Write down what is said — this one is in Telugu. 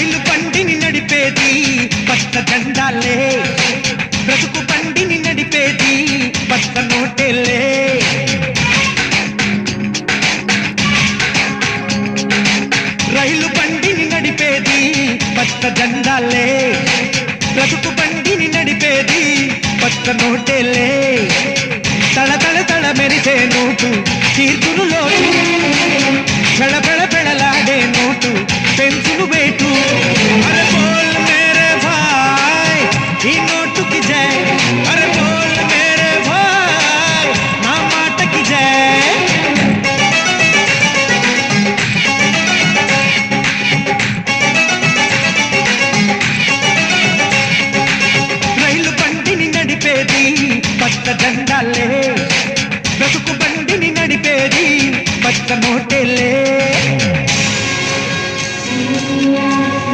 రైలు బండిని నడిపేది పచ్చ జెండాలే, బ్రతుకు బండిని నడిపేది పచ్చ నోటేలే. రైలు బండిని నడిపేది పచ్చ జెండాలే, బ్రతుకు బండిని నడిపేది పచ్చ నోటేలే. తళ తళ తళ మెరిసే నోటు తీర్చును లోటు, పెళ పెళ పెళలాడే నోటు పెంచును వేటు.